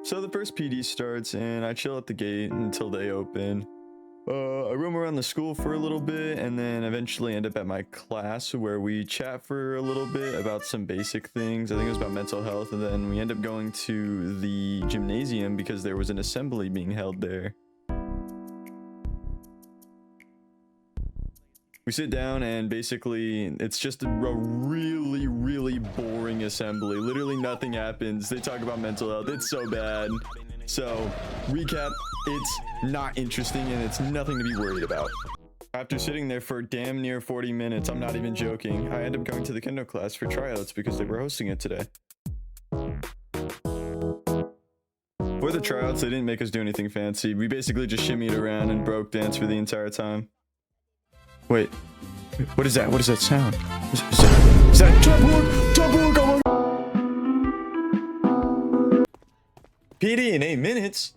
So the first PD starts and I chill at the gate until they open. I roam around the school for a little bit and then eventually end up at my class where we chat for a little bit about some basic things. I think it was about mental health, and then we end up going to the gymnasium because there was an assembly being held there. We sit down and basically it's just a really boring assembly. Literally nothing happens. They talk about mental health. It's so bad. So, recap, it's not interesting and it's nothing to be worried about. After sitting there for damn near 40 minutes, I'm not even joking, I end up going to the Kendo class for tryouts because they were hosting it today. For the tryouts, they didn't make us do anything fancy. We basically just shimmied around and broke dance for the entire time. Wait, what is that? What is that sound? Is that jump hook? Jump hook! Oh my God. PD in 8 minutes?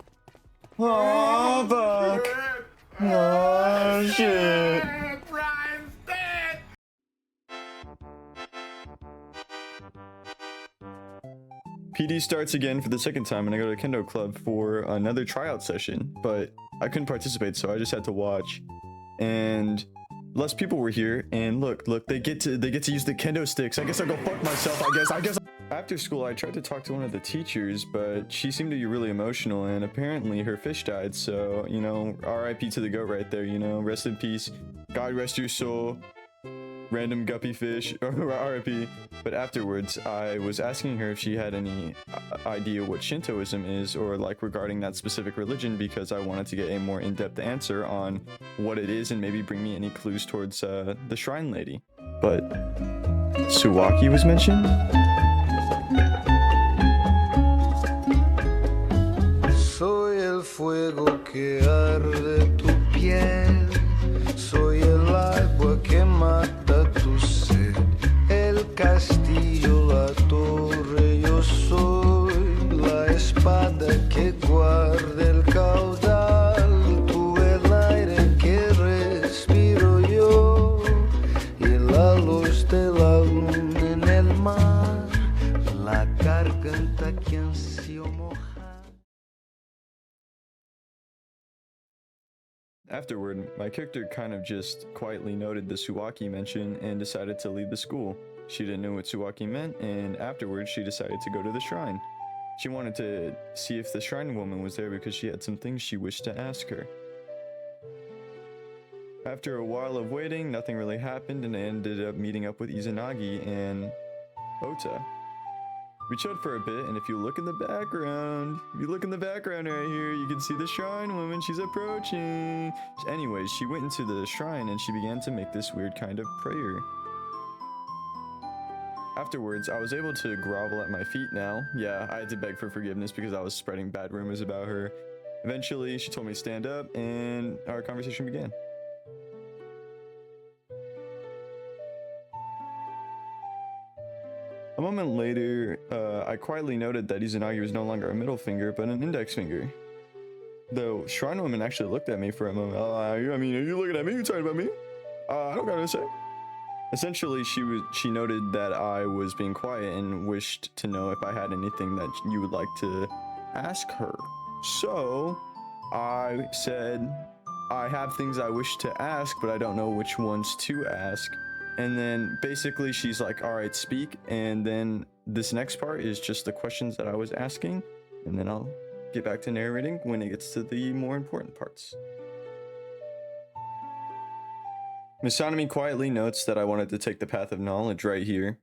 Oh, fuck. Oh, shit. PD starts again for the second time, and I go to Kendo Club for another tryout session, but I couldn't participate, so I just had to watch. And less people were here, and look, they get to use the Kendo sticks. I guess I'll go fuck myself. I guess. After school, I tried to talk to one of the teachers, but she seemed to be really emotional, and apparently her fish died. So, you know, RIP to the goat right there. You know, rest in peace. God rest your soul. Random guppy fish, or RIP. But afterwards, I was asking her if she had any idea what Shintoism is, or like regarding that specific religion, because I wanted to get a more in-depth answer on what it is and maybe bring me any clues towards the shrine lady. But Suwaki was mentioned? Soy el fuego que arde tu piel, soy el agua que mata tu sed, el castillo, la torre, yo soy la espada que guarda el caudal, tú el aire que respiro yo, y la luz de la luna en el mar, la garganta que ansío mojar. Afterward, my character kind of just quietly noted the Suwaki mention and decided to leave the school. She didn't know what Suwaki meant, and afterwards she decided to go to the shrine. She wanted to see if the shrine woman was there because she had some things she wished to ask her. After a while of waiting, nothing really happened, and I ended up meeting up with Izanagi and Ota. We chilled for a bit, and if you look in the background, right here, you can see the shrine woman. She's approaching. Anyways, she went into the shrine and she began to make this weird kind of prayer. Afterwards, I was able to grovel at my feet now. Yeah, I had to beg for forgiveness because I was spreading bad rumors about her. Eventually, she told me to stand up, and our conversation began. A moment later, I quietly noted that Izanagi was no longer a middle finger, but an index finger. Though Shrine Woman actually looked at me for a moment. I mean, are you looking at me? You talking about me? I don't got nothing to say. Essentially, she noted that I was being quiet and wished to know if I had anything that you would like to ask her. So, I said, I have things I wish to ask, but I don't know which ones to ask. And then basically she's like, all right, speak. And then this next part is just the questions that I was asking. And then I'll get back to narrating when it gets to the more important parts. Misonomy quietly notes that I wanted to take the path of knowledge right here.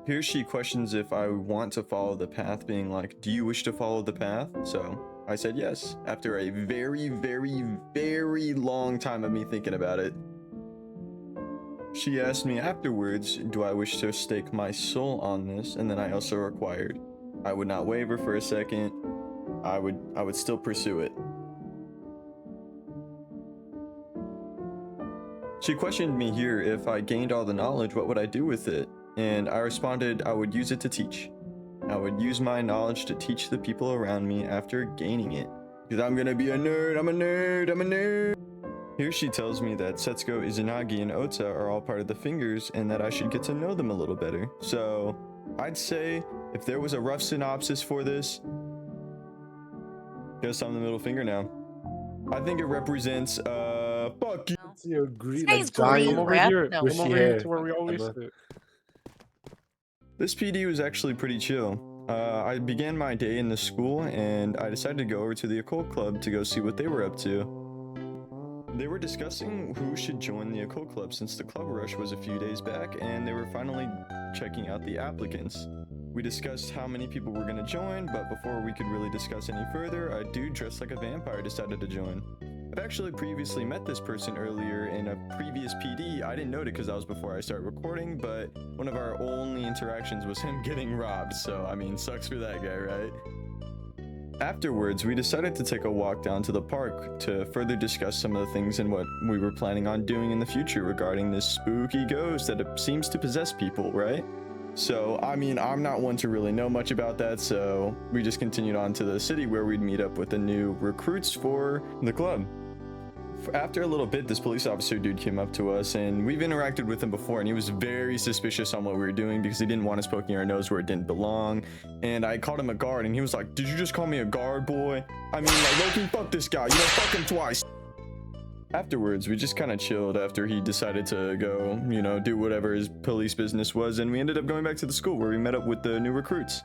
Here she questions if I want to follow the path, being like, do you wish to follow the path? So I said yes, after a very long time of me thinking about it. She asked me afterwards, do I wish to stake my soul on this? And then I also required I would not waver for a second. I would still pursue it. She questioned me here, if I gained all the knowledge, what would I do with it? And I responded, I would use it to teach. I would use my knowledge to teach the people around me after gaining it. Because I'm gonna be a nerd, I'm a nerd. Here she tells me that Setsuko, Izanagi, and Ota are all part of the Fingers and that I should get to know them a little better. So I'd say if there was a rough synopsis for this, guess I'm the middle finger now. I think it represents fuck you. You agree? This guy's Like green, giant Brad. Here, No. come over here to where we always sit. This PD was actually pretty chill. I began my day in the school and I decided to go over to the Occult Club to go see what they were up to. They were discussing who should join the Occult Club since the club rush was a few days back and they were finally checking out the applicants. We discussed how many people were going to join, but before we could really discuss any further, a dude dressed like a vampire decided to join. I've actually previously met this person earlier in a previous PD. I didn't know it because that was before I started recording, but one of our only interactions was him getting robbed, so I mean, sucks for that guy, right? Afterwards, we decided to take a walk down to the park to further discuss some of the things and what we were planning on doing in the future regarding this spooky ghost that seems to possess people, right? So, I mean, I'm not one to really know much about that, so we just continued on to the city where we'd meet up with the new recruits for the club. After a little bit, this police officer dude came up to us, and we've interacted with him before, and he was very suspicious on what we were doing because he didn't want us poking our nose where it didn't belong. And I called him a guard, and he was like, "Did you just call me a guard, boy? I mean, like, Loki, fuck this guy. You know, fuck him twice." Afterwards, we just kind of chilled after he decided to go, you know, do whatever his police business was, and we ended up going back to the school where we met up with the new recruits.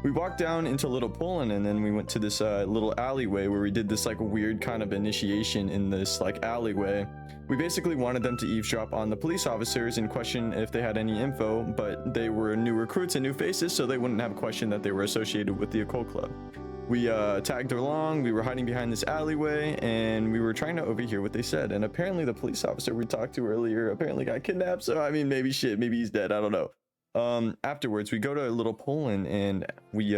We walked down into Little Poland and then we went to this little alleyway where we did this like weird kind of initiation in this like alleyway. We basically wanted them to eavesdrop on the police officers and question if they had any info, but they were new recruits and new faces, so they wouldn't have a question that they were associated with the Occult Club. We tagged along, we were hiding behind this alleyway, and we were trying to overhear what they said. And apparently the police officer we talked to earlier apparently got kidnapped, so I mean, maybe he's dead, I don't know. Afterwards, we go to Little Poland and we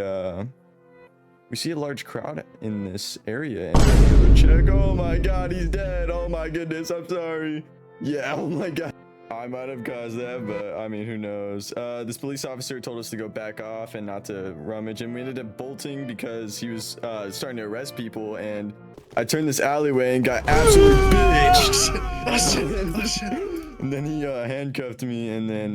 see a large crowd in this area and we go check. Oh my god, he's dead. Oh my goodness, I'm sorry. Yeah, oh my god. I might have caused that, but I mean, who knows? This police officer told us to go back off and not to rummage, and we ended up bolting because he was starting to arrest people, and I turned this alleyway and got absolutely bitched. And then he handcuffed me and then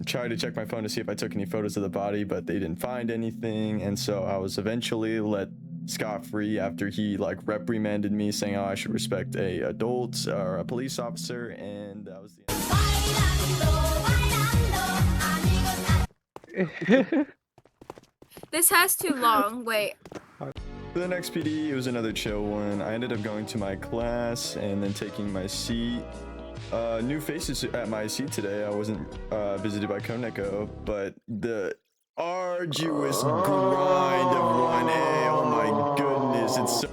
tried to check my phone to see if I took any photos of the body, but they didn't find anything, and so I was eventually let scot-free after he like reprimanded me saying, oh, I should respect a adult or a police officer, and that was the end. This has too long. Wait. For the next PD, it was another chill one. I ended up going to my class and then taking my seat. New faces at my seat today. I wasn't visited by Koneko, but the arduous grind of 1A, oh my goodness, it's so...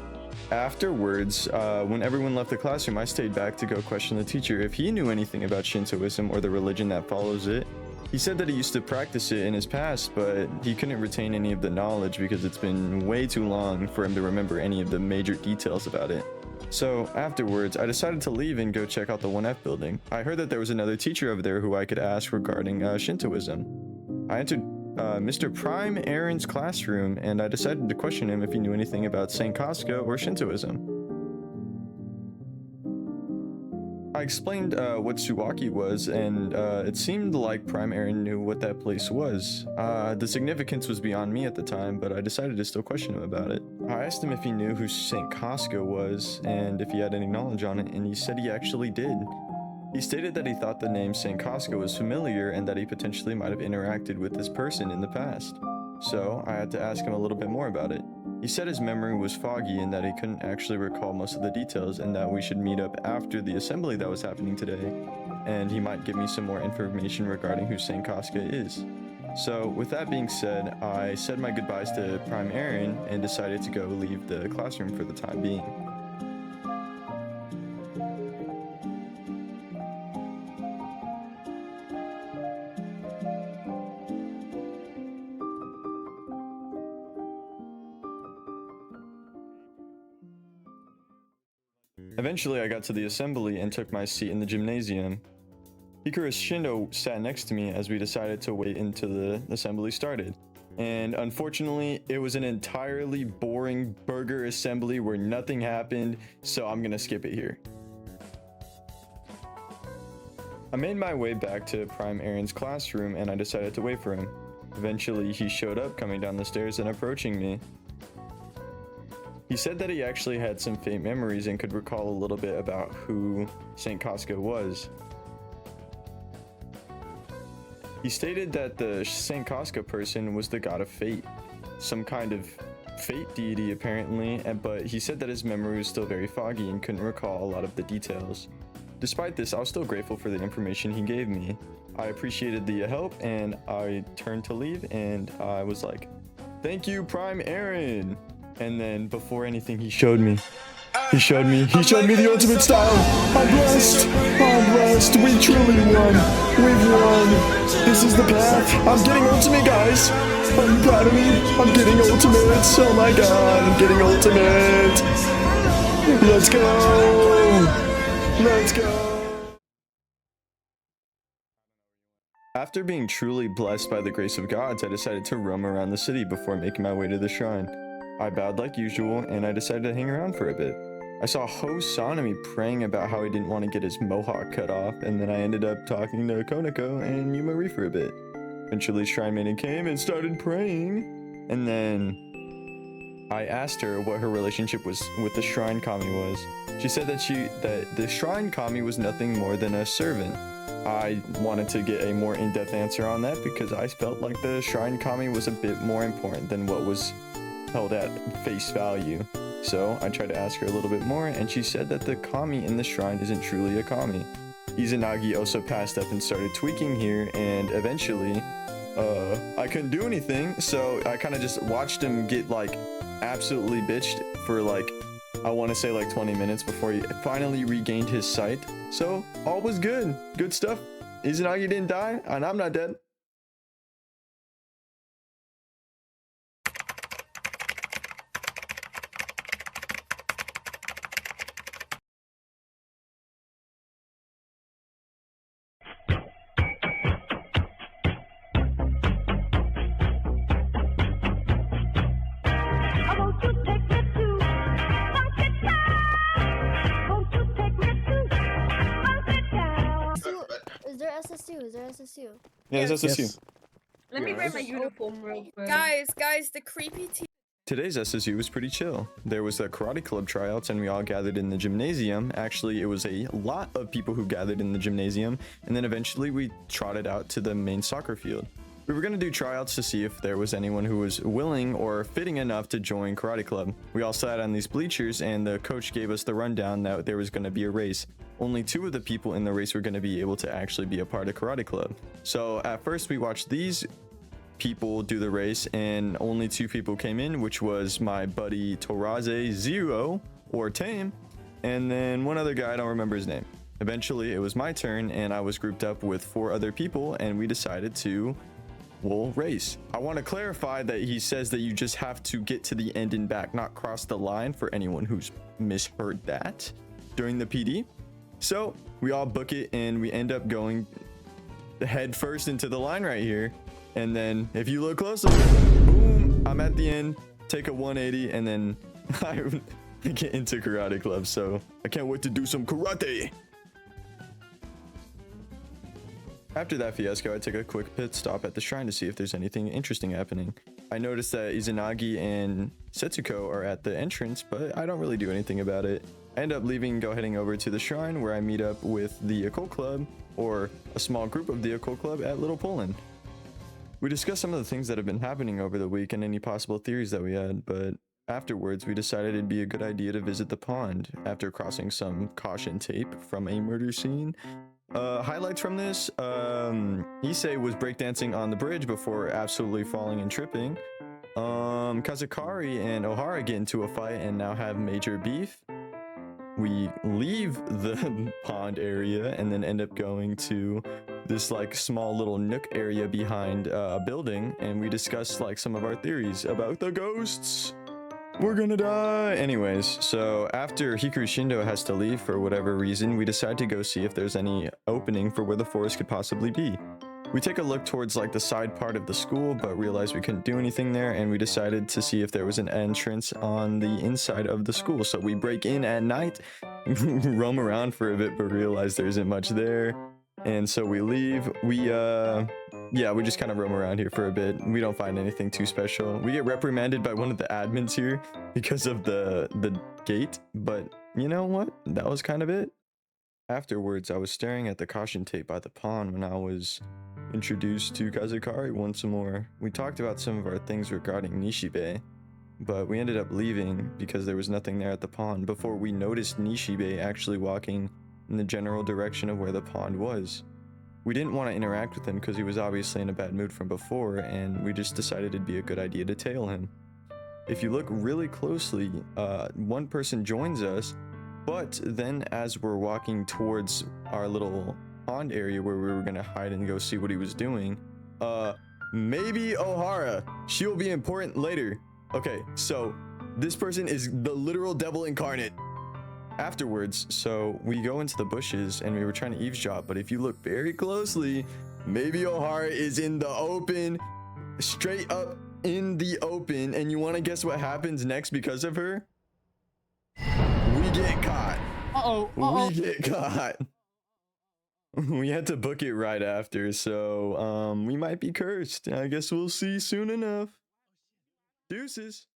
Afterwards, when everyone left the classroom, I stayed back to go question the teacher if he knew anything about Shintoism or the religion that follows it. He said that he used to practice it in his past, but he couldn't retain any of the knowledge because it's been way too long for him to remember any of the major details about it. So afterwards, I decided to leave and go check out the 1F building. I heard that there was another teacher over there who I could ask regarding Shintoism. I entered Mr. Prime Aaron's classroom and I decided to question him if he knew anything about St. Costco or Shintoism. I explained what Suwaki was, and it seemed like Prime Aaron knew what that place was. The significance was beyond me at the time, but I decided to still question him about it. I asked him if he knew who St. Costco was, and if he had any knowledge on it, and he said he actually did. He stated that he thought the name St. Costco was familiar, and that he potentially might have interacted with this person in the past. So, I had to ask him a little bit more about it. He said his memory was foggy and that he couldn't actually recall most of the details, and that we should meet up after the assembly that was happening today, and he might give me some more information regarding who St. Costco is. So with that being said, I said my goodbyes to Prime Aaron and decided to go leave the classroom for the time being. Eventually, I got to the assembly and took my seat in the gymnasium. Hikaru Shindo sat next to me as we decided to wait until the assembly started. And unfortunately, it was an entirely boring burger assembly where nothing happened, so I'm gonna skip it here. I made my way back to Prime Aaron's classroom and I decided to wait for him. Eventually, he showed up coming down the stairs and approaching me. He said that he actually had some faint memories and could recall a little bit about who Saint Casca was. He stated that the Saint Casca person was the god of fate, some kind of fate deity apparently, but he said that his memory was still very foggy and couldn't recall a lot of the details. Despite this, I was still grateful for the information he gave me. I appreciated the help and I turned to leave and I was like, "Thank you, Prime Aaron." And then before anything, he showed me the ultimate style. I'm blessed. We truly won. We've won. This is the path. I'm getting ultimate, guys. Are you proud of me? I'm getting ultimates. Oh my god, I'm getting ultimate. Let's go. Let's go. After being truly blessed by the grace of gods, I decided to roam around the city before making my way to the shrine. I bowed like usual, and I decided to hang around for a bit. I saw Hosanami praying about how he didn't want to get his mohawk cut off, and then I ended up talking to Konako and Yumari for a bit. Eventually, Shrine Maiden came and started praying, and then I asked her what her relationship was with the Shrine Kami was. She said that the Shrine Kami was nothing more than a servant. I wanted to get a more in-depth answer on that because I felt like the Shrine Kami was a bit more important than what was held at face value. So I tried to ask her a little bit more, and she said that the Kami in the shrine isn't truly a Kami. Izanagi also passed up and started tweaking here, and eventually I couldn't do anything, so I kind of just watched him get like absolutely bitched for like, I want to say like 20 minutes before he finally regained his sight. So all was good. Good stuff. Izanagi didn't die, and I'm not dead. Is there SSU? Yeah, it's SSU. Let me wear my uniform real quick. Guys, the creepy Today's SSU was pretty chill. There was a karate club tryouts and we all gathered in the gymnasium. Actually, it was a lot of people who gathered in the gymnasium, and then eventually we trotted out to the main soccer field. We were going to do tryouts to see if there was anyone who was willing or fitting enough to join karate club. We all sat on these bleachers and the coach gave us the rundown that there was going to be a race. Only 2 of the people in the race were going to be able to actually be a part of karate club. So at first we watched these people do the race and only 2 people came in, which was my buddy Toraze Zero or Tame, and then one other guy, I don't remember his name. Eventually it was my turn and I was grouped up with 4 other people and we decided to race. I want to clarify that he says that you just have to get to the end and back, not cross the line, for anyone who's misheard that during the PD. So we all book it and we end up going head first into the line right here. And then if you look closer, boom, I'm at the end, take a 180, and then I get into karate club. So I can't wait to do some karate. After that fiasco, I took a quick pit stop at the shrine to see if there's anything interesting happening. I noticed that Izanagi and Setsuko are at the entrance, but I don't really do anything about it. I end up leaving, heading over to the shrine where I meet up with the Occult Club, or a small group of the Occult Club at Little Poland. We discussed some of the things that have been happening over the week and any possible theories that we had, but afterwards we decided it'd be a good idea to visit the pond after crossing some caution tape from a murder scene. Highlights from this, Issei was breakdancing on the bridge before absolutely falling and tripping. Kazakari and Ohara get into a fight and now have major beef. We leave the pond area and then end up going to this like small little nook area behind a building, and we discuss like some of our theories about the ghosts. We're gonna die. Anyways, so after Hikaru Shindo has to leave for whatever reason, we decide to go see if there's any opening for where the forest could possibly be. We take a look towards like the side part of the school, but realized we couldn't do anything there, and we decided to see if there was an entrance on the inside of the school. So we break in at night, roam around for a bit, but realize there isn't much there. And so we leave. We just kind of roam around here for a bit. We don't find anything too special. We get reprimanded by one of the admins here because of the gate, but you know what? That was kind of it. Afterwards, I was staring at the caution tape by the pond when I was introduced to Kazakari once more. We talked about some of our things regarding Nishibe, but we ended up leaving because there was nothing there at the pond before we noticed Nishibe actually walking in the general direction of where the pond was. We didn't want to interact with him because he was obviously in a bad mood from before, and we just decided it'd be a good idea to tail him. If you look really closely, one person joins us, but then as we're walking towards our little pond area where we were gonna hide and go see what he was doing, maybe Ohara. She'll be important later. Okay, so this person is the literal devil incarnate. Afterwards, so we go into the bushes and we were trying to eavesdrop, but if you look very closely, maybe Ohara is in the open, straight up in the open, and you want to guess what happens next because of her? We get caught. We get caught. We had to book it right after, so we might be cursed. I guess we'll see soon enough. Deuces.